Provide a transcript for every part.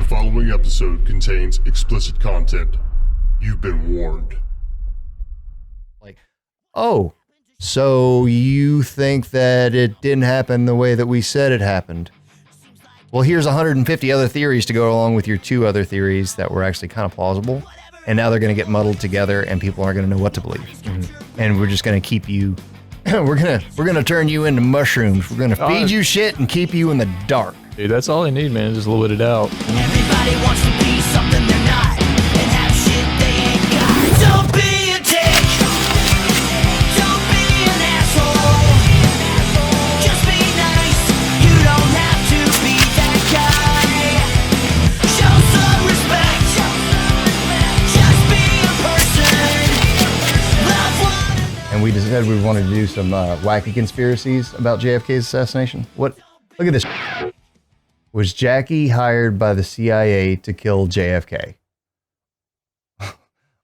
following episode contains explicit content. You've been warned. Like, oh, so you think that it didn't happen the way that we said it happened? Well, here's 150 other theories to go along with your 2 other theories that were actually kind of plausible. And now they're going to get muddled together and people aren't going to know what to believe. Mm-hmm. And we're just going to keep you, we're going to turn you into mushrooms. We're going to feed you shit and keep you in the dark. Dude, that's all they need, man. Just let it out. Everybody wants to be something they're not and have shit they ain't got. Don't be a dick. Don't be an asshole. Just be nice. You don't have to be that guy. Show some respect. Just be a person. Love one another. And we decided we wanted to do some wacky conspiracies about JFK's assassination. What? Look at this. Was Jackie hired by the CIA to kill JFK?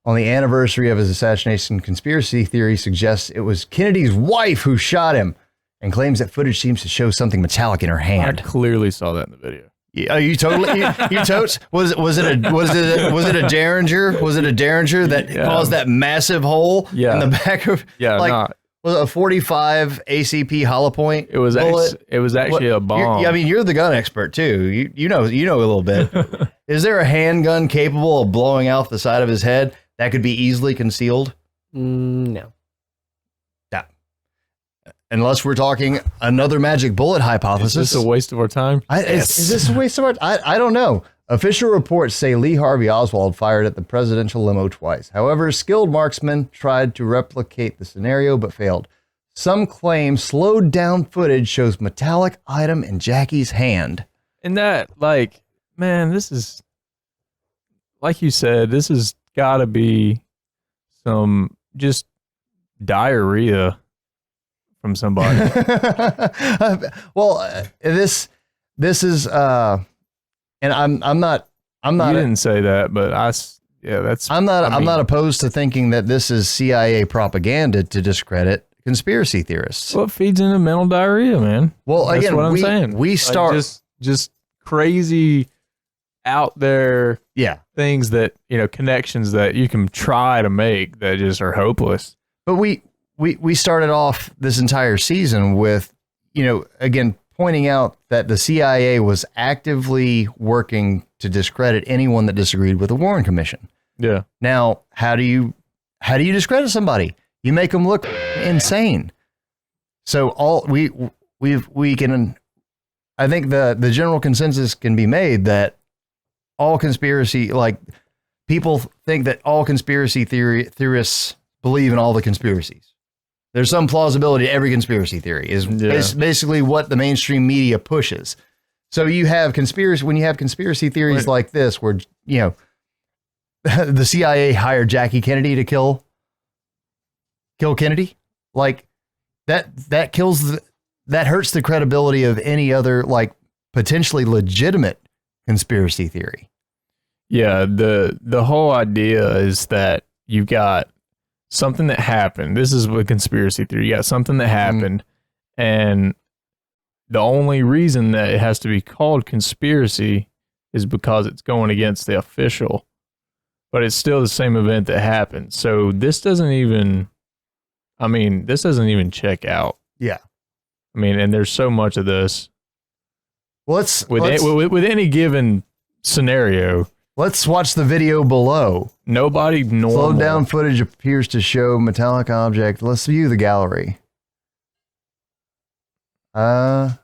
On the anniversary of his assassination, conspiracy theory suggests it was Kennedy's wife who shot him and claims that footage seems to show something metallic in her hand. I clearly saw that in the video. Yeah, you totally, you totes. Was it a Derringer? Was it a Derringer that caused that massive hole in the back of? Yeah, like, was it a 45 ACP hollow point? It was actually a bomb. I mean, you're the gun expert too. You know a little bit. Is there a handgun capable of blowing out the side of his head that could be easily concealed? No. Yeah. Unless we're talking another magic bullet hypothesis. Is this a waste of our time? Is this a waste of our time? I don't know. Official reports say Lee Harvey Oswald fired at the presidential limo twice. However, skilled marksmen tried to replicate the scenario but failed. Some claim slowed down footage shows metallic item in Jackie's hand. And that, like, man, this is, like you said, this has got to be some just diarrhea from somebody. Well, this is, and I'm not. You didn't say that, but that's. I'm not opposed to thinking that this is CIA propaganda to discredit conspiracy theorists. Well, it feeds into mental diarrhea, man. Well, that's again, what I'm saying. We start like just crazy out there. Yeah, things that connections that you can try to make that just are hopeless. But we started off this entire season with again, pointing out that the CIA was actively working to discredit anyone that disagreed with the Warren Commission. Yeah. Now, how do you discredit somebody? You make them look insane. So we can, I think the general consensus can be made that all conspiracy, like people think that all conspiracy theorists believe in all the conspiracies. There's some plausibility to every conspiracy theory is basically what the mainstream media pushes. So you have when you have conspiracy theories like this, where, the CIA hired Jackie Kennedy to kill Kennedy, like that hurts the credibility of any other, like, potentially legitimate conspiracy theory. Yeah. The whole idea is that you've got something that happened. This is a conspiracy theory. You got something that happened, and the only reason that it has to be called conspiracy is because it's going against the official, but it's still the same event that happened. So this doesn't even check out. Yeah. I mean, and there's so much of this. Well, with any given scenario. Let's watch the video below. Nobody normal. Slowed down footage appears to show metallic object. Let's view the gallery. I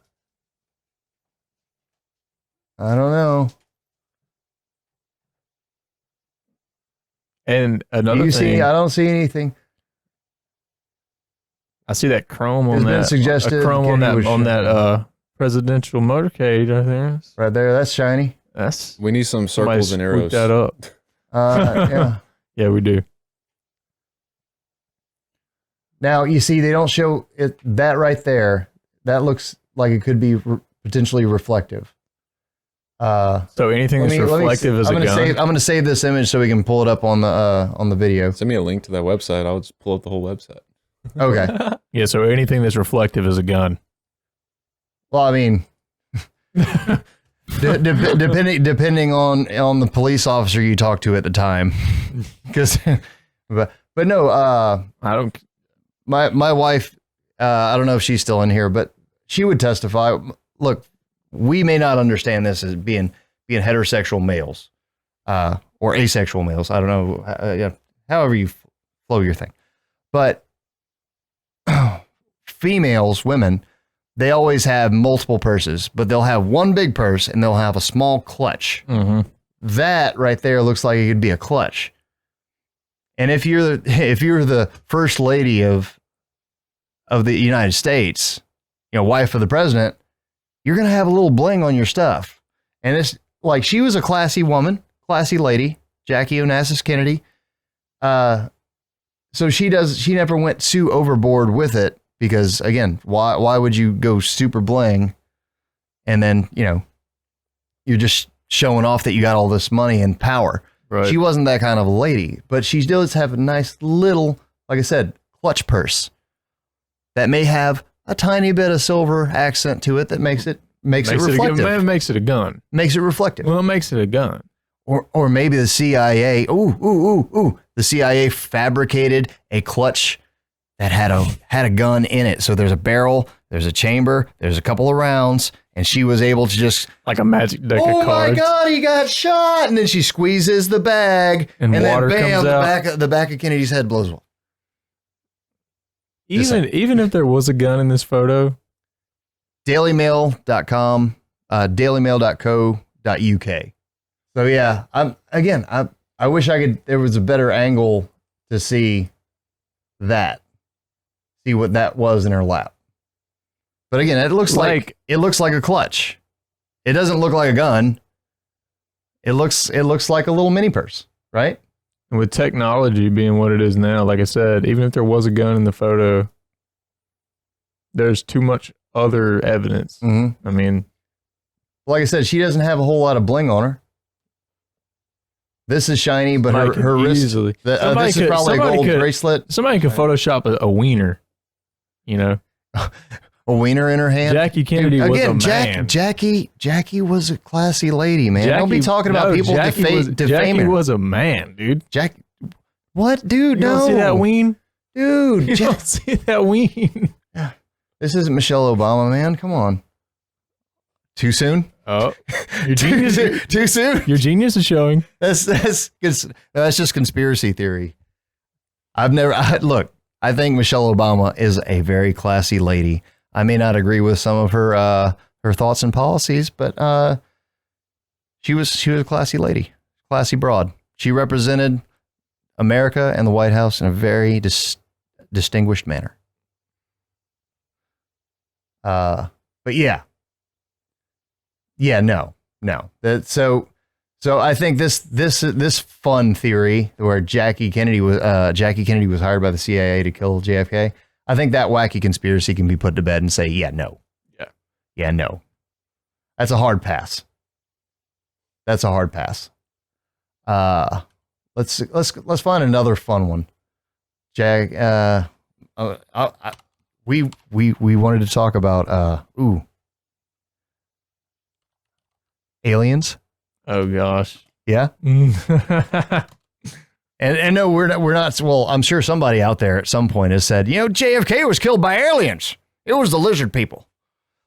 don't know. And another thing, I don't see anything. I see that chrome on that. Suggested chrome on that presidential motorcade right there. Right there, that's shiny. We need some circles and arrows. That up. Yeah. Yeah, we do. Now, you see, they don't show it. That right there, that looks like it could be potentially reflective. So anything that's reflective is a gun. I'm going to save this image so we can pull it up on the video. Send me a link to that website. I'll just pull up the whole website. Okay. Yeah, so anything that's reflective is a gun. Well, I mean, Depending on the police officer you talk to at the time, because but no, I don't. my wife, I don't know if she's still in here, but she would testify. Look, we may not understand this as being heterosexual males, or asexual males. I don't know, yeah, however you flow your thing, but females, women, they always have multiple purses, but they'll have one big purse and they'll have a small clutch. Mm-hmm. That right there looks like it could be a clutch. And if you're the first lady of the United States, wife of the president, you're gonna have a little bling on your stuff. And it's like, she was a classy woman, classy lady, Jackie Onassis Kennedy. So she never went too overboard with it. Because again, why would you go super bling and then, you're just showing off that you got all this money and power. Right. She wasn't that kind of a lady, but she does have a nice little, like I said, clutch purse that may have a tiny bit of silver accent to it that makes it reflective. It makes it a gun. Makes it reflective. Well, it makes it a gun. Or maybe the CIA, the CIA fabricated a clutch that had a gun in it. So there's a barrel, there's a chamber, there's a couple of rounds, and she was able to just, like a magic deck of cards. Oh my God, he got shot! And then she squeezes the bag, and water then bam, comes out. the back of Kennedy's head blows off. Even if there was a gun in this photo, dailymail.com, dailymail.co.uk. So yeah, I wish there was a better angle to see what that was in her lap. But again, it looks like a clutch. It doesn't look like a gun. It looks like a little mini purse, right? and with technology being what it is now, like I said, even if there was a gun in the photo, there's too much other evidence. Mm-hmm. I mean, like I said, she doesn't have a whole lot of bling on her. This is shiny, but her wrist. Easily. This is probably a gold bracelet. Somebody could Photoshop a wiener, you know. A wiener in her hand. Jackie Kennedy was a man. Jackie was a classy lady, man. Don't be talking about people defaming Jackie her. was a man, dude. What, dude? You don't see that ween? Dude. You don't see that ween? This isn't Michelle Obama, man. Come on. Too soon? Oh, your genius. Too soon? Your genius is showing. That's just conspiracy theory. Look, I think Michelle Obama is a very classy lady. I may not agree with some of her thoughts and policies, but she was a classy lady, classy broad. She represented America and the White House in a very distinguished manner. But yeah, no. So I think this fun theory where Jackie Kennedy was hired by the CIA to kill JFK. I think that wacky conspiracy can be put to bed and say, no. That's a hard pass. Let's find another fun one. We wanted to talk about aliens. Oh gosh. Yeah. And no, we're not. Well, I'm sure somebody out there at some point has said, JFK was killed by aliens. It was the lizard people,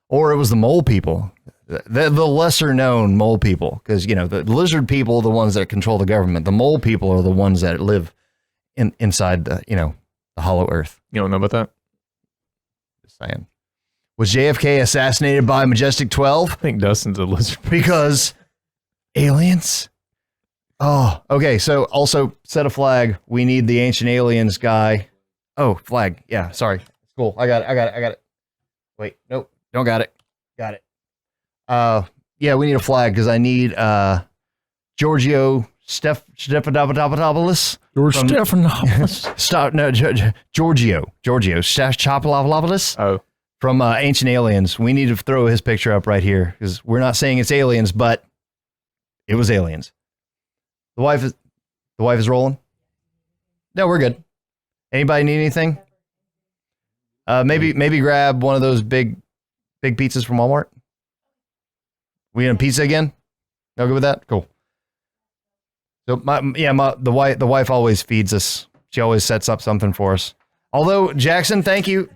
or it was the mole people, the lesser known mole people, because the lizard people are the ones that control the government. The mole people are the ones that live inside the the hollow earth. You don't know about that? Just saying. Was JFK assassinated by Majestic 12? I think Dustin's a lizard. Because aliens. Oh, okay. So also set a flag. We need the ancient aliens guy. Oh, flag. Yeah, sorry. It's cool. I got it. Wait, nope. Don't got it. Got it. Yeah, we need a flag because I need Giorgio Stephanopoulos. Giorgio Stephanopoulos. Oh. From Ancient Aliens. We need to throw his picture up right here because we're not saying it's aliens, but it was aliens. The wife is rolling. No, we're good. Anybody need anything? Maybe grab one of those big pizzas from Walmart. We in pizza again? Y'all good with that? Cool. So the wife always feeds us. She always sets up something for us. Although Jackson, thank you.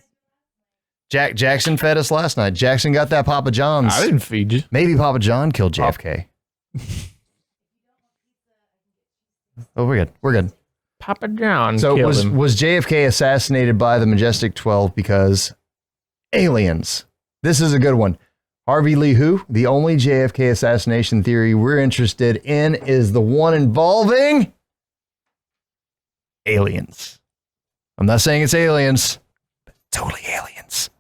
Jackson fed us last night. Jackson got that Papa John's. I didn't feed you. Maybe Papa John killed JFK. Oh, we're good. We're good. Papa John. So killed him. was JFK assassinated by the Majestic 12 because aliens? This is a good one. Harvey Lee who? The only JFK assassination theory we're interested in is the one involving aliens. I'm not saying it's aliens, but totally aliens.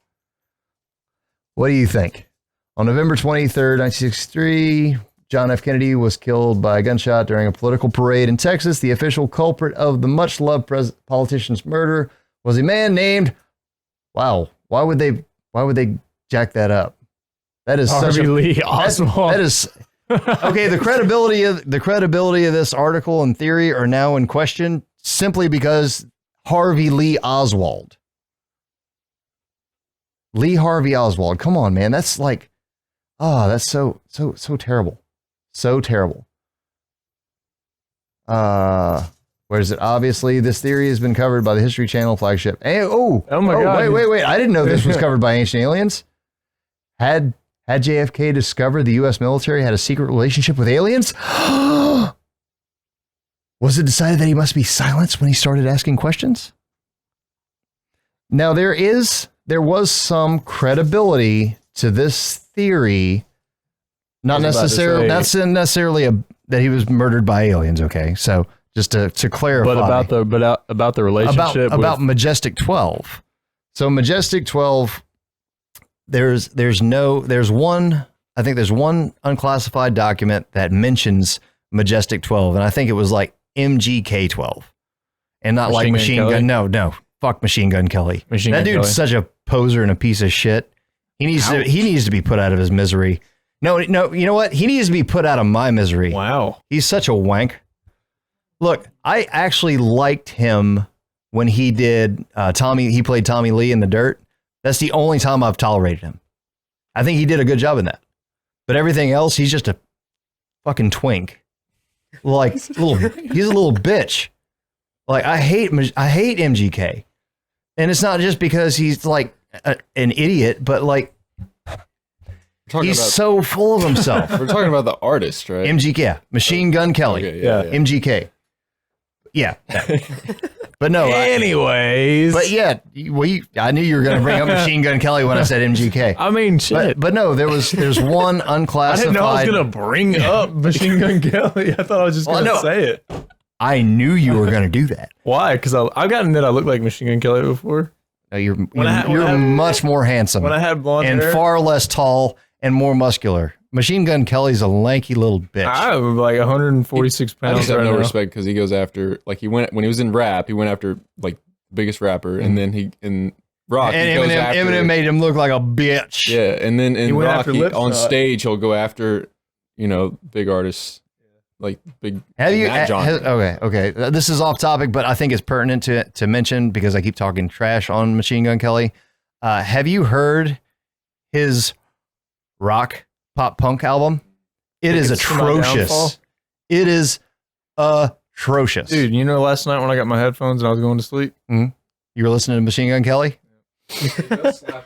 What do you think? On November 23rd, 1963, John F. Kennedy was killed by a gunshot during a political parade in Texas. The official culprit of the much-loved politician's murder was a man named... Wow, why would they jack that up? That is Harvey Lee Oswald. That is okay. The credibility of this article and theory are now in question simply because Harvey Lee Oswald. Lee Harvey Oswald. Come on, man. That's like, that's so terrible. So terrible. Where is it? Obviously, this theory has been covered by the History Channel flagship. Oh my God. Wait. I didn't know this was covered by Ancient Aliens. Had JFK discovered the U.S. military had a secret relationship with aliens? Was it decided that he must be silenced when he started asking questions? Now, there was some credibility to this theory. Not necessarily that he was murdered by aliens, okay? So just to clarify. But about the relationship about Majestic 12. So Majestic 12, there's one unclassified document that mentions Majestic 12, and I think it was like MGK 12. And not like Machine Gun. No. Fuck Machine Gun Kelly. That dude's such a poser and a piece of shit. He needs to be put out of his misery. No, you know what? He needs to be put out of my misery. Wow. He's such a wank. Look, I actually liked him when he did he played Tommy Lee in The Dirt. That's the only time I've tolerated him. I think he did a good job in that. But everything else, he's just a fucking twink. Like he's a little bitch. Like I hate MGK. And it's not just because he's like an idiot, but like he's so full of himself. We're talking about the artist, right? MGK, yeah. Machine Gun Kelly. Okay, yeah. MGK. Yeah. But no. Anyways. But yeah, I knew you were going to bring up Machine Gun Kelly when I said MGK. I mean, shit. But no, there's one unclassified. I didn't know I was going to bring up Machine Gun Kelly. I thought I was just going to say it. I knew you were going to do that. Why? Because I've gotten that I look like Machine Gun Kelly before. No, you're much more handsome. When I had blonde and hair. far less tall and more muscular. Machine Gun Kelly's a lanky little bitch. I'm like 146 I pounds just have right no now. respect because he goes after, like, when he was in rap, he went after like biggest rapper, and then in rock, and he goes after, Eminem made him look like a bitch. Yeah, and then in rock, on Slipknot. stage, he'll go after, big artists, like big. Okay. This is off topic, but I think it's pertinent to mention because I keep talking trash on Machine Gun Kelly. Have you heard his rock pop punk album? It is atrocious. It is atrocious. Dude, last night when I got my headphones and I was going to sleep? You were listening to Machine Gun Kelly?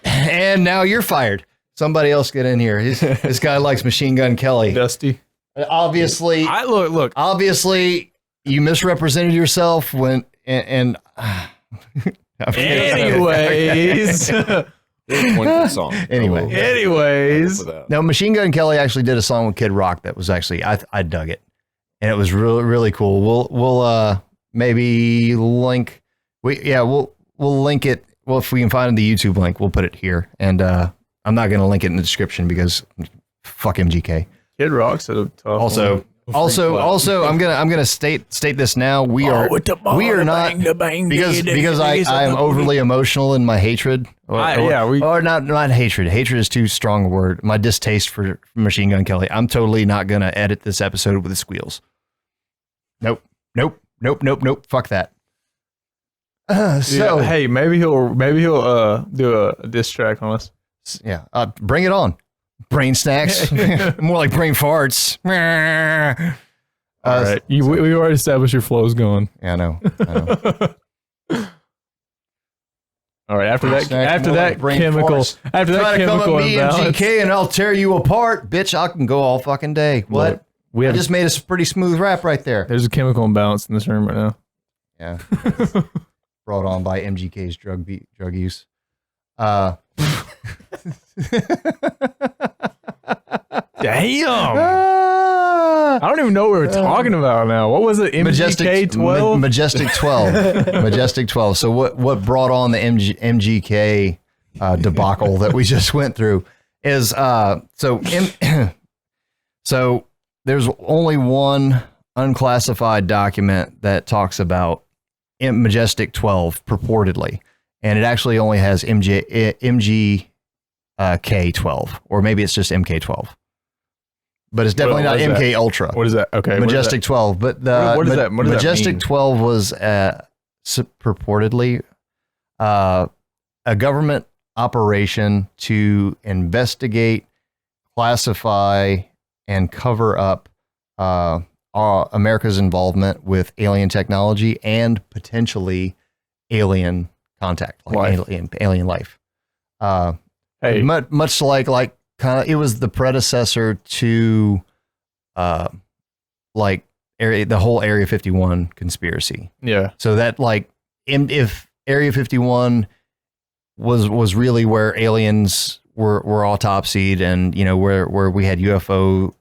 And now you're fired. Somebody else get in here. This guy likes Machine Gun Kelly. Dusty. Obviously, look. Obviously, you misrepresented yourself and anyways. One good song. Anyways. No, Machine Gun Kelly actually did a song with Kid Rock that was actually I dug it, and it was really really cool. We'll maybe link. We'll link it. Well, if we can find the YouTube link, we'll put it here. And I'm not gonna link it in the description because fuck MGK. Kid Rock's a tough Also, I'm gonna state this now. We are not because I am overly emotional in my hatred. Or not hatred. Hatred is too strong a word. My distaste for Machine Gun Kelly. I'm totally not gonna edit this episode with the squeals. Nope. Fuck that. Hey, maybe he'll do a diss track on us. Yeah, bring it on. Brain snacks, more like brain farts. All right, we already established your flow's going. Yeah, I know. All right, after that brain chemical, farts. after that Try to come chemical at me, imbalance, MGK, and I'll tear you apart, bitch. I can go all fucking day. What? Look, we I have just made a pretty smooth rap right there. there's a chemical imbalance in this room right now. Yeah. Brought on by MGK's drug use. Damn. I don't even know what we're talking about now. What was it? MGK 12? Majestic 12. Majestic 12. So what brought on the MGK debacle that we just went through is so there's only one unclassified document that talks about Majestic 12 purportedly, and it actually only has MGK 12, or maybe it's just MK 12. But it's definitely not MK Ultra. What is that? Okay. Majestic 12. But the what does that Majestic mean? 12 was purportedly a government operation to investigate, classify, and cover up America's involvement with alien technology and potentially alien contact, like alien life. Hey. Much like kind of, it was the predecessor to the whole Area 51 conspiracy. Yeah. So that if Area 51 was really where aliens were autopsied, and where we had UFOs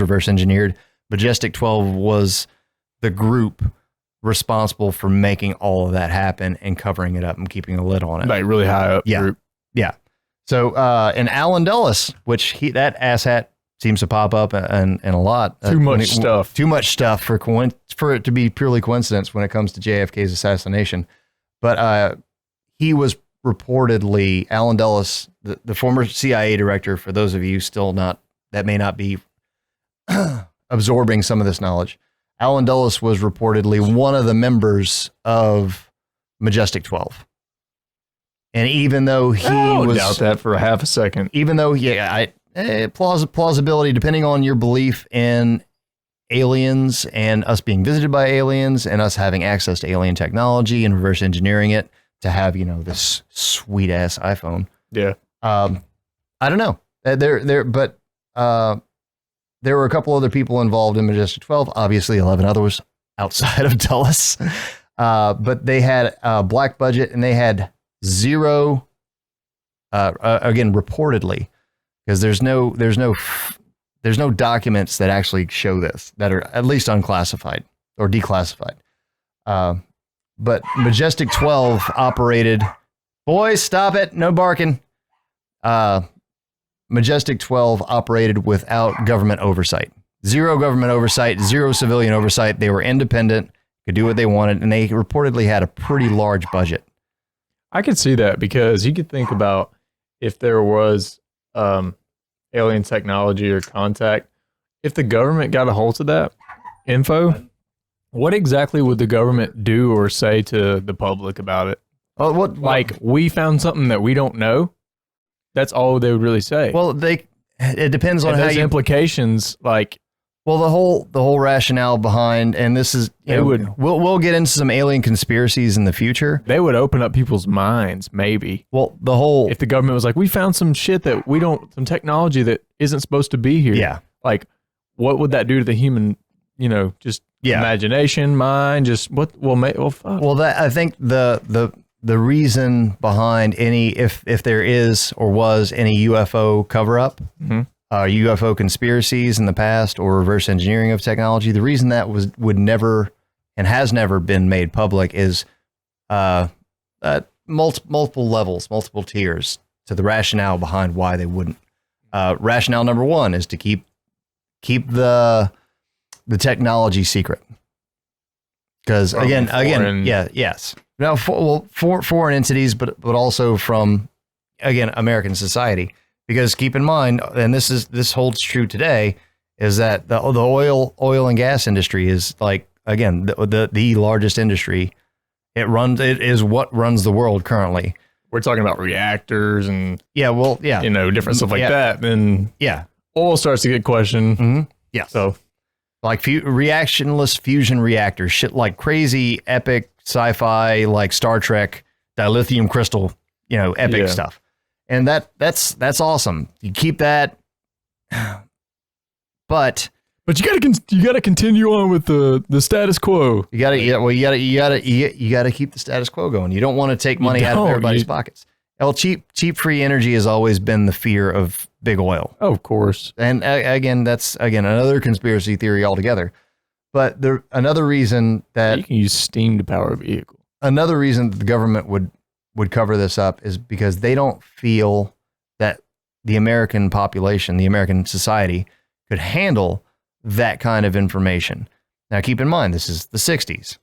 reverse engineered, Majestic 12 was the group responsible for making all of that happen and covering it up and keeping a lid on it. Like really high up group. Yeah. So, and Alan Dulles, which that asshat seems to pop up and a lot. Too much stuff for it to be purely coincidence when it comes to JFK's assassination. But he was reportedly, Alan Dulles, the former CIA director, for those of you that may not be absorbing some of this knowledge. Alan Dulles was reportedly one of the members of Majestic 12. And even though he was... doubt that for a half a second. Even though, plausibility, depending on your belief in aliens and us being visited by aliens and us having access to alien technology and reverse engineering it to have, this sweet-ass iPhone. Yeah. I don't know. But there were a couple other people involved in Majestic 12. Obviously, 11 others outside of Dulles. But they had a black budget, and they had zero, again, reportedly, because there's no documents that actually show this, that are at least unclassified or declassified. But Majestic 12 operated, boys, stop it, no barking. Majestic 12 operated without government oversight. Zero government oversight, zero civilian oversight. They were independent, could do what they wanted, and they reportedly had a pretty large budget. I could see that, because you could think about if there was alien technology or contact, if the government got a hold of that info, what exactly would the government do or say to the public about it? Like, we found something that we don't know? That's all they would really say. Well, it depends on how you... implications, like... Well, the whole rationale behind, and this is, we'll get into some alien conspiracies in the future. They would open up people's minds, maybe. Well, if the government was like, we found some shit that some technology that isn't supposed to be here. Yeah. Like, what would that do to the human, imagination, mind, just fuck. Well, I think the reason behind if there is or was any UFO cover up, UFO conspiracies in the past, or reverse engineering of technology, the reason that would never and has never been made public is multiple levels, multiple tiers to the rationale behind why they wouldn't. Rationale number one is to keep the technology secret, because yes. Now, for foreign entities, but also from, again, American society. Because keep in mind, and this holds true today, is that the oil and gas industry is, like, again, the largest industry. It is what runs the world currently. we're talking about reactors and Yeah, well, yeah. different stuff like Yeah. that, then Yeah. oil starts to get questioned. Mm-hmm. Yeah. So Like reactionless fusion reactors, shit like crazy, epic sci-fi, like Star Trek, dilithium crystal, epic Yeah. stuff. And that's awesome. You keep that, but But you gotta continue on with the status quo. you gotta keep the status quo going. You don't want to take money out of don't. everybody's pockets. Well, cheap free energy has always been the fear of big oil. Oh, of course. And that's another conspiracy theory altogether. But another reason that You can use steam to power a vehicle. another reason that the government would cover this up is because they don't feel that the American population, the American society, could handle that kind of information. Now, keep in mind, this is the 60s.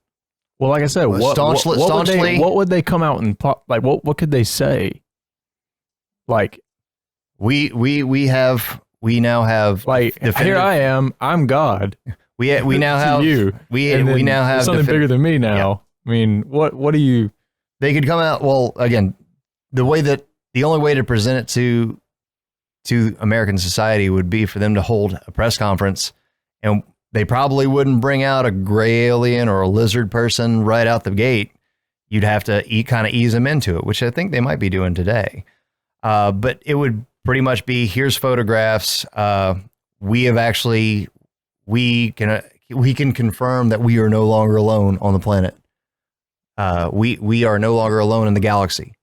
Well, like I said, Staunchly- what would they come out and like? What could they say? Like We now have definitive- here I am. I'm God. we now to have you. we And then now have there's something bigger than me now. Yeah. I mean, what do you? They could come out. Well, again, the only way to present it to American society would be for them to hold a press conference, and they probably wouldn't bring out a gray alien or a lizard person right out the gate. You'd have to kind of ease them into it, which I think they might be doing today. But it would pretty much be, here's photographs. We can confirm that we are no longer alone on the planet. We are no longer alone in the galaxy.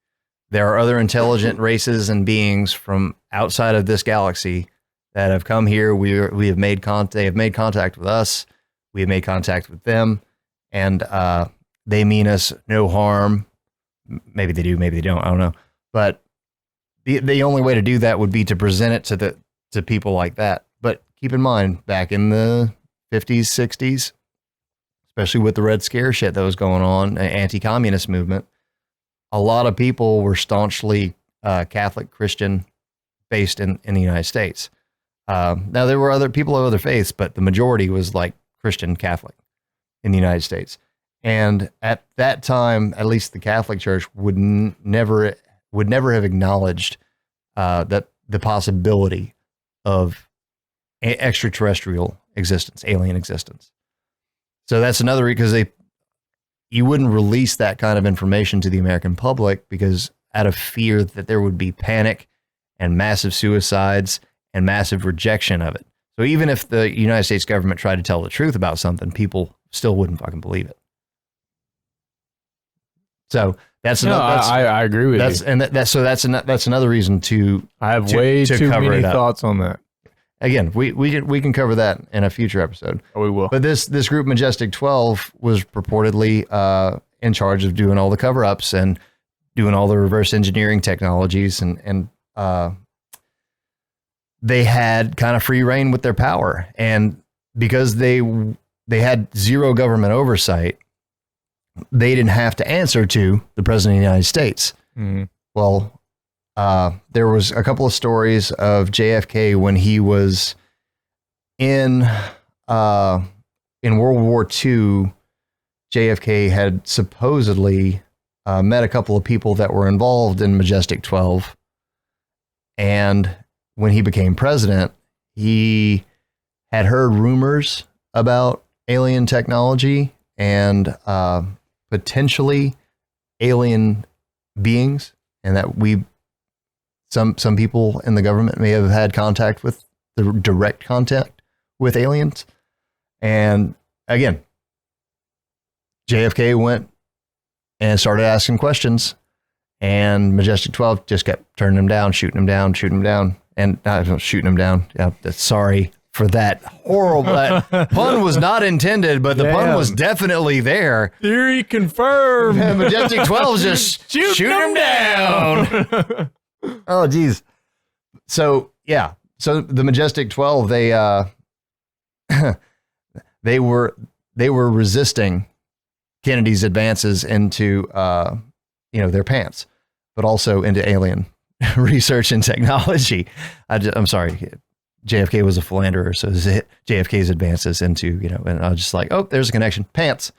There are other intelligent races and beings from outside of this galaxy that have come here. We have made contact. They have made contact with us. We have made contact with them, and they mean us no harm. Maybe they do. Maybe they don't. I don't know. But the only way to do that would be to present it to people like that. But keep in mind, back in the 50s, 60s, especially with the Red Scare shit that was going on, anti-communist movement, a lot of people were staunchly Catholic, Christian, based in the United States. Now, there were other people of other faiths, but the majority was like Christian, Catholic in the United States. And at that time, at least the Catholic Church would never have acknowledged that the possibility of extraterrestrial existence, alien existence. So that's another reason, because you wouldn't release that kind of information to the American public, because out of fear that there would be panic and massive suicides and massive rejection of it. So even if the United States government tried to tell the truth about something, people still wouldn't fucking believe it. So that's I agree with you. And that's another reason to. I have way too cover many it up. thoughts on that. Again, we can cover that in a future episode. Oh, we will. But this group, Majestic 12, was purportedly in charge of doing all the cover-ups and doing all the reverse engineering technologies, and they had kind of free reign with their power. And because they had zero government oversight, they didn't have to answer to the President of the United States. Mm-hmm. Well, there was a couple of stories of JFK when he was in World War II. JFK had supposedly met a couple of people that were involved in Majestic 12. And when he became president, he had heard rumors about alien technology and potentially alien beings, and that some people in the government may have had contact with the direct contact with aliens. And again, JFK went and started asking questions, and Majestic 12 just kept turning him down, shooting him down, and not shooting him down. Yeah, sorry for that horrible pun was not intended, but the pun was definitely there. Theory confirmed. And Majestic 12 just shoot him down. Oh, geez. So, yeah. So the Majestic 12, they were resisting Kennedy's advances into, their pants, but also into alien research and technology. I'm sorry. JFK was a philanderer, so JFK's advances into, and I was just like, oh, there's a connection. Pants.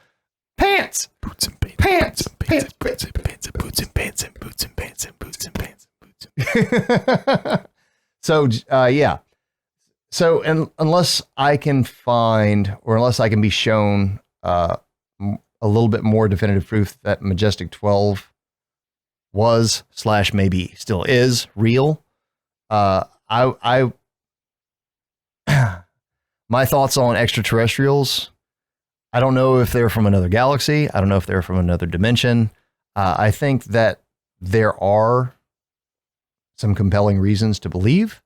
Pants. Boots and pants. Pants. Pants. Boots and pants. Boots and pants. Boots and pants. Boots and pants. Boots and pants. So, yeah. So, unless I can find, or unless I can be shown a little bit more definitive proof that Majestic 12 was / maybe still is real, I my thoughts on extraterrestrials, I don't know if they're from another galaxy. I don't know if they're from another dimension. I think that there are some compelling reasons to believe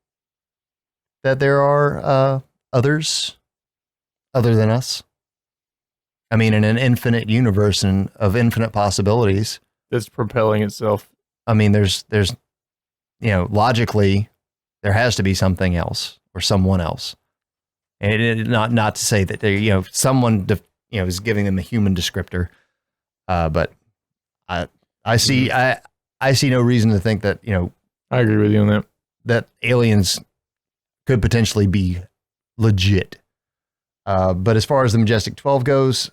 that there are others other than us. I mean, in an infinite universe and of infinite possibilities, That's propelling itself. I mean, there's, logically, there has to be something else or someone else. And not to say that they, someone, is giving them a human descriptor. But I see no reason to think that, I agree with you on that. that aliens could potentially be legit. But as far as the Majestic 12 goes,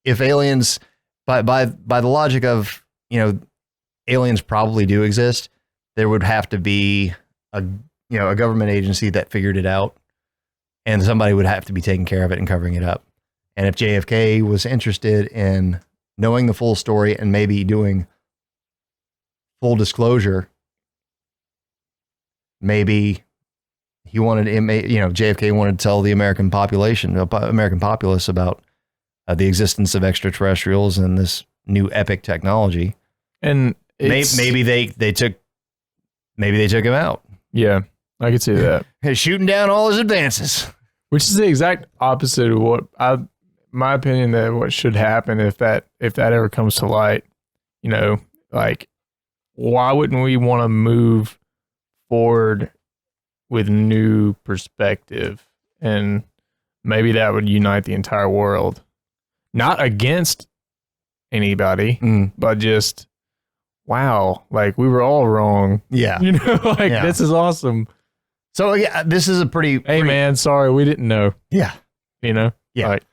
if aliens, by the logic of, aliens probably do exist, there would have to be a government agency that figured it out, and somebody would have to be taking care of it and covering it up. And if JFK was interested in knowing the full story and maybe doing full disclosure, maybe he wanted, JFK wanted to tell the American populace about the existence of extraterrestrials and this new epic technology. And maybe they took him out. Yeah, I could see that. Shooting down all his advances. Which is the exact opposite of what my opinion that what should happen if that ever comes to light. Like, why wouldn't we want to move forward with new perspective? And maybe that would unite the entire world, not against anybody, but just, wow, like we were all wrong. Yeah. This is awesome. So yeah, this is a pretty. Hey man, sorry, we didn't know. Yeah. Yeah. Like,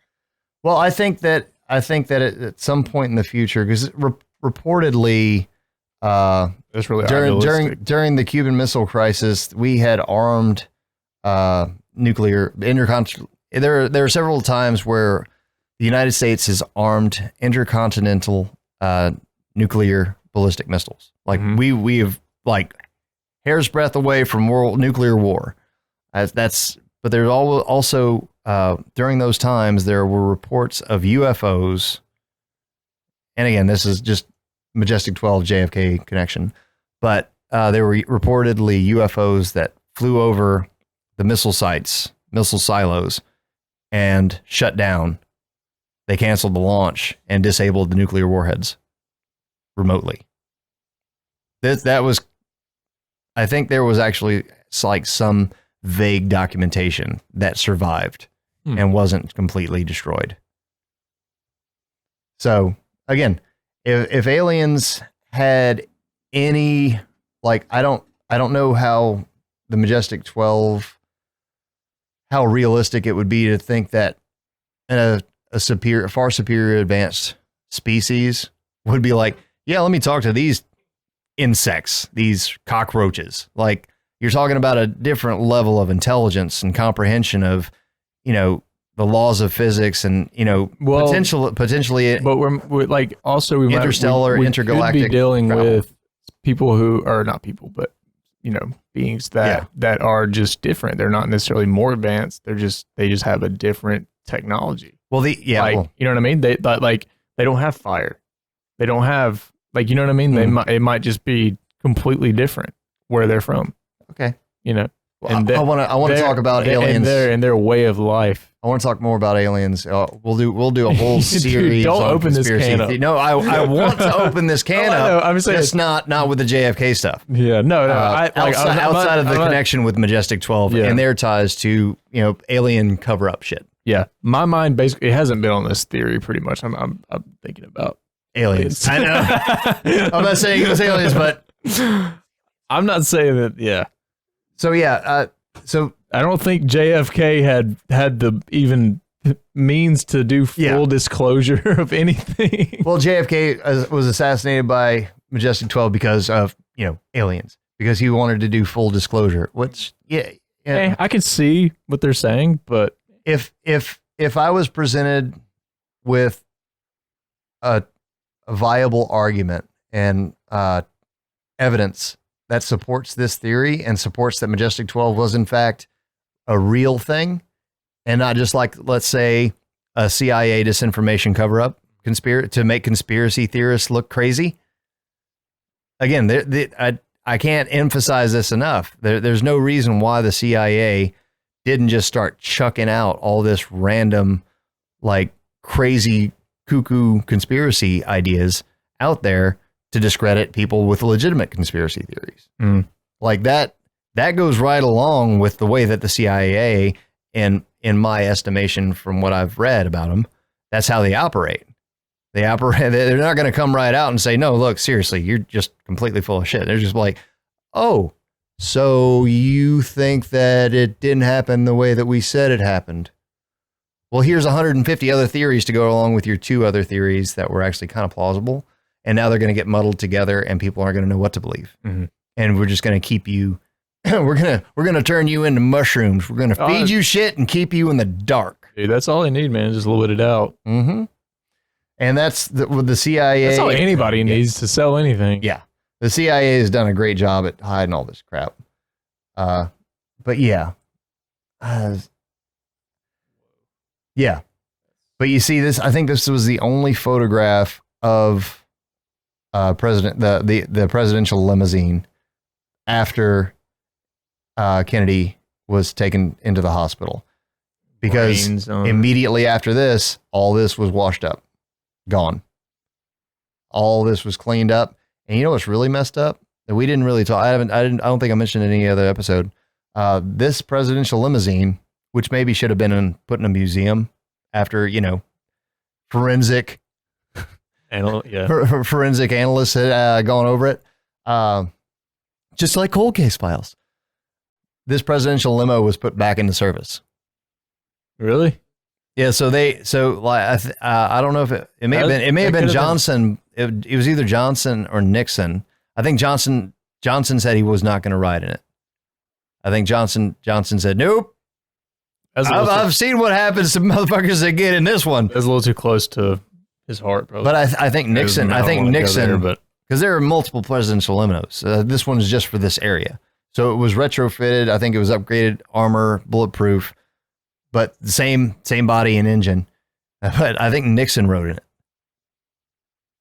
well, I think that at some point in the future, because reportedly, that's really during the Cuban Missile Crisis, we had armed nuclear intercontinental. There are several times where the United States has armed intercontinental nuclear ballistic missiles. Like we have like hair's breadth away from world nuclear war. But there's also during those times there were reports of UFOs. And again, this is just Majestic 12 JFK connection, but there were reportedly UFOs that flew over the missile silos, and shut down. They canceled the launch and disabled the nuclear warheads remotely. That was, I think there was actually like some vague documentation that survived and wasn't completely destroyed. So again, if aliens had any, like, I don't know how the Majestic 12, how realistic it would be to think that a far superior advanced species would be like, yeah, let me talk to these insects, these cockroaches. Like, you're talking about a different level of intelligence and comprehension of, the laws of physics and, potentially. But we're like, also we interstellar, we intergalactic could be dealing travel with people who are not people, but beings that are just different. They're not necessarily more advanced. They just have a different technology. Well, you know what I mean? They don't have fire. They don't have, like, you know what I mean? It might just be completely different where they're from. Okay. Well, and I want to talk about aliens and their way of life. I want to talk more about aliens. We'll do a whole series. Don't on open this can up. No, I want to open this can up. I'm saying it's not with the JFK stuff. Yeah, no. Outside of the connection with Majestic 12 and their ties to alien cover up shit. Yeah, my mind basically hasn't been on this theory. Pretty much, I'm thinking about aliens. I know. I'm not saying it was aliens, but I'm not saying that. Yeah. So yeah. So I don't think JFK had the even means to do full Yeah. disclosure of anything. Well, JFK was assassinated by Majestic 12 because of, aliens, because he wanted to do full disclosure, which, Hey, I can see what they're saying, but if I was presented with a viable argument and evidence that supports this theory and supports that Majestic 12 was in fact a real thing and not just like, let's say, a CIA disinformation cover-up to make conspiracy theorists look crazy. Again, I can't emphasize this enough. There's no reason why the CIA didn't just start chucking out all this random, like, crazy cuckoo conspiracy ideas out there to discredit people with legitimate conspiracy theories. Like that goes right along with the way that the CIA, and in my estimation from what I've read about them, that's how they operate. They're not going to come right out and say, no, look, seriously, you're just completely full of shit. They're just like, oh, so you think that it didn't happen the way that we said it happened? Well, here's 150 other theories to go along with your 2 other theories that were actually kind of plausible. And now they're going to get muddled together and people aren't going to know what to believe. Mm-hmm. And we're just going to keep you, we're going to turn you into mushrooms. We're going to feed you shit and keep you in the dark. Dude, that's all they need, man. Just a little bit of doubt. Mm-hmm. And that's with the CIA. That's all anybody needs to sell anything. Yeah. The CIA has done a great job at hiding all this crap. But yeah. Yeah. But you see this, I think this was the only photograph of the presidential limousine after Kennedy was taken into the hospital, because immediately after this, all this was washed up, gone. All this was cleaned up. And you know what's really messed up that we didn't really talk? I don't think I mentioned in any other episode. This presidential limousine, which maybe should have been put in a museum after, forensic forensic analysts had gone over it, just like cold case files. This presidential limo was put back into service. Really? Yeah. So I don't know if it may have been Johnson. It was either Johnson or Nixon. I think Johnson said he was not going to ride in it. I think Johnson said, nope. I've seen what happens to motherfuckers that get in this one. That's a little too close to his heart, probably. But I think Nixon, because there are multiple presidential limos. This one's just for this area. So it was retrofitted. I think it was upgraded armor, bulletproof, but the same body and engine. But I think Nixon rode in it,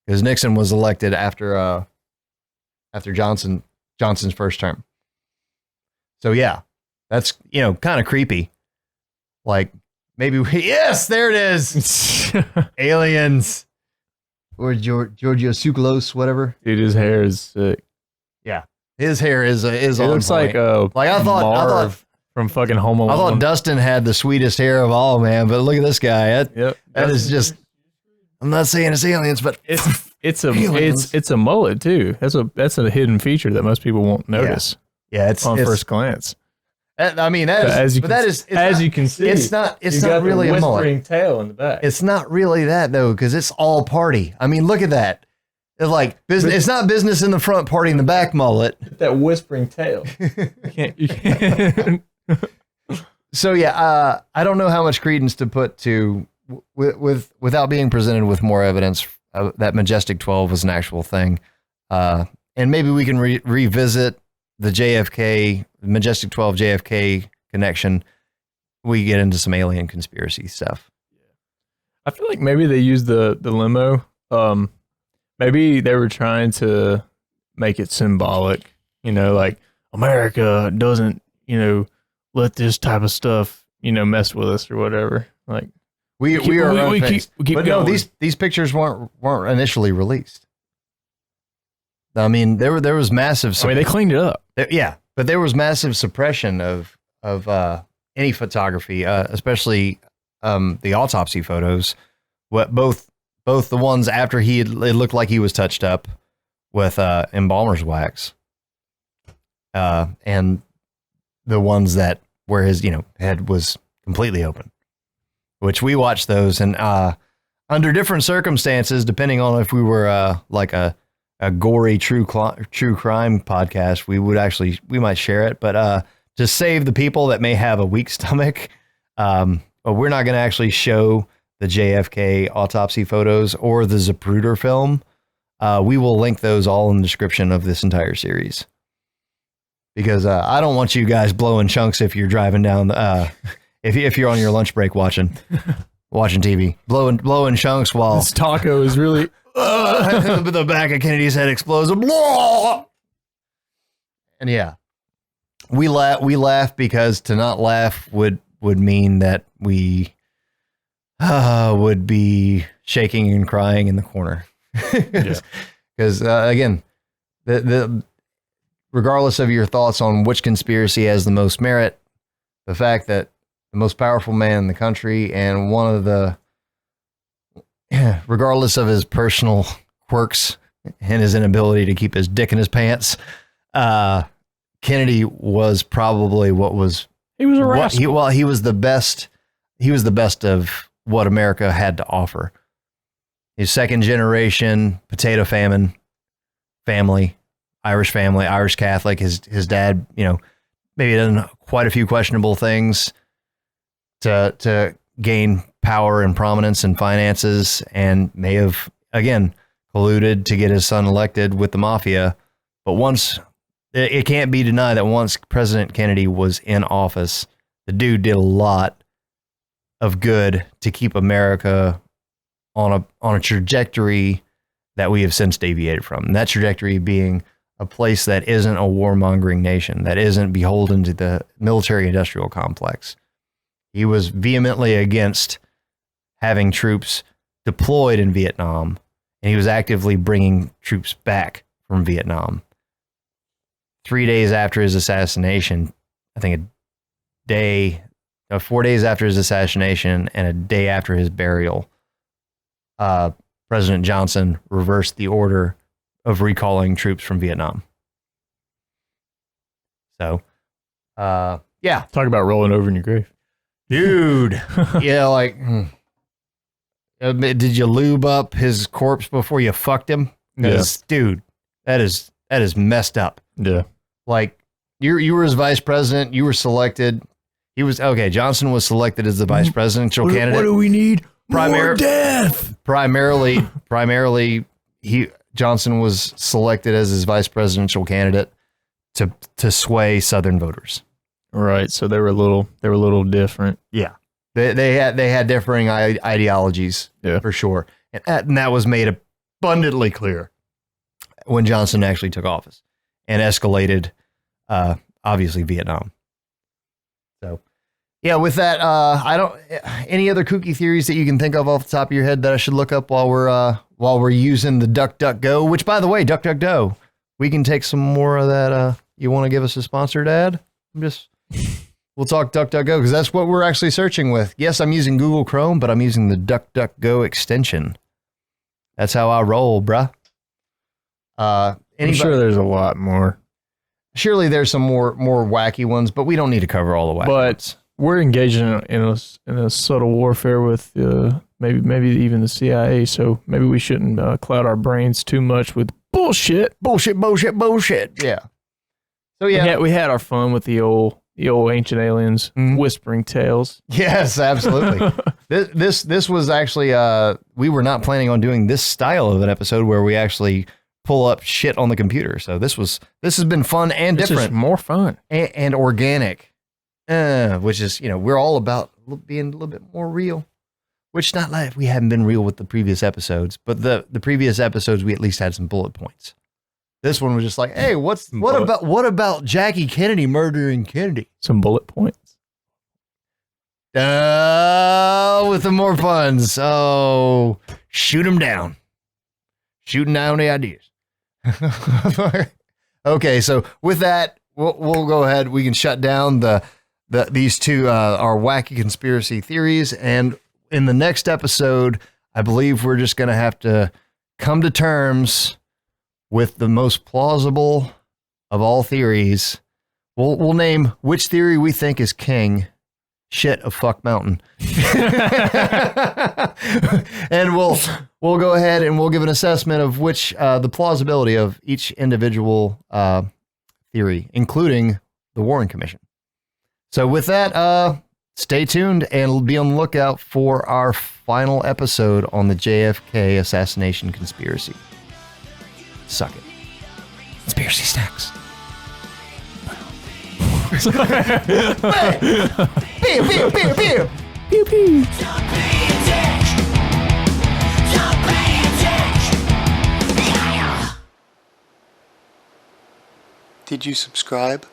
because Nixon was elected after Johnson's first term. So yeah, that's kind of creepy. Like maybe yes, there it is. Aliens. Or Giorgio Tsoukalos, whatever. Dude, his hair is sick. Yeah, his hair is it on looks point. like I thought from fucking Home Alone. I thought Dustin had the sweetest hair of all, man. But look at this guy. That is just. I'm not saying it's aliens, but it's a mullet too. That's a hidden feature that most people won't notice. Yeah, it's on first glance. I mean, as you can see, it's not really a mullet. Tail in the back. It's not really that though, because it's all party. I mean, look at that. It's like business. It's not business in the front, party in the back mullet. That whispering tail. You can't. So yeah, I don't know how much credence to put to without being presented with more evidence that Majestic 12 was an actual thing, and maybe we can revisit the JFK Majestic 12 JFK connection. We get into some alien conspiracy stuff. I feel like maybe they used the limo. Maybe they were trying to make it symbolic, like America doesn't, let this type of stuff, mess with us or whatever. Like we keep but going. No, these pictures weren't initially released. I mean, there was massive. I mean, they cleaned it up. Yeah, but there was massive suppression of any photography, especially the autopsy photos. Both the ones after it looked like he was touched up with embalmer's wax, and the ones where his head was completely open which we watched those, and under different circumstances, depending on if we were like a gory true crime podcast, we might share it. But to save the people that may have a weak stomach, we're not going to actually show the JFK autopsy photos or the Zapruder film. We will link those all in the description of this entire series, because I don't want you guys blowing chunks if you're driving down if you're on your lunch break watching TV, blowing chunks while This taco is really the back of Kennedy's head explodes. Blah! And yeah, we laugh because to not laugh would mean that we would be shaking and crying in the corner. Because again, the regardless of your thoughts on which conspiracy has the most merit, the fact that the most powerful man in the country and one of the, regardless of his personal quirks and his inability to keep his dick in his pants, Kennedy was probably he was a rascal. he was the best. He was the best of what America had to offer. His second generation potato family, Irish Catholic. His dad, maybe done quite a few questionable things to gain power and prominence and finances, and may have again colluded to get his son elected with the mafia. But once it can't be denied that once President Kennedy was in office, the dude did a lot of good to keep America on a trajectory that we have since deviated from. And that trajectory being a place that isn't a warmongering nation, that isn't beholden to the military industrial complex. He was vehemently against having troops deployed in Vietnam, and he was actively bringing troops back from Vietnam. 3 days after his assassination, I think 4 days after his assassination and a day after his burial, President Johnson reversed the order of recalling troops from Vietnam. So, yeah. Talk about rolling over in your grave. Dude. Yeah, like, did you lube up his corpse before you fucked him? Because, dude, that is messed up. Yeah. Like, you were his vice president. You were selected. Johnson was selected as the vice presidential candidate. What do we need? More death. Primarily, Johnson was selected as his vice presidential candidate to sway Southern voters. Right. So they were a little different. Yeah, they had differing ideologies. Yeah, for sure, and that was made abundantly clear when Johnson actually took office and escalated, obviously Vietnam. So. Yeah, with that, any other kooky theories that you can think of off the top of your head that I should look up while we're using the DuckDuckGo, which, by the way, DuckDuckGo, we can take some more of that. You want to give us a sponsor, Dad? We'll talk DuckDuckGo because that's what we're actually searching with. Yes, I'm using Google Chrome, but I'm using the DuckDuckGo extension. That's how I roll, bruh. I'm sure there's a lot more. Surely there's some more wacky ones, but we don't need to cover all the wacky ones. We're engaging in a subtle warfare with maybe even the CIA, so maybe we shouldn't cloud our brains too much with bullshit. Yeah. So yeah, we had our fun with the old ancient aliens whispering tales. Yes, absolutely. This was actually we were not planning on doing this style of an episode where we actually pull up shit on the computer. So this has been fun and different, is more fun and organic. Which is, we're all about being a little bit more real, which not like we haven't been real with the previous episodes, but the previous episodes, we at least had some bullet points. This one was just like, hey, what about Jackie Kennedy murdering Kennedy? Some bullet points. With the more fun. So shoot them down. Shooting down the ideas. Okay. So with that, we'll go ahead. We can shut down these two, our wacky conspiracy theories. And in the next episode, I believe we're just going to have to come to terms with the most plausible of all theories. We'll name which theory we think is king shit of fuck mountain. And we'll go ahead and we'll give an assessment of which the plausibility of each individual theory, including the Warren Commission. So with that, stay tuned and be on the lookout for our final episode on the JFK assassination conspiracy. Suck it. Conspiracy stacks. Pew, pew, pew, pew. Pew, pew. Don't be a dick. Don't be a dick. Did you subscribe?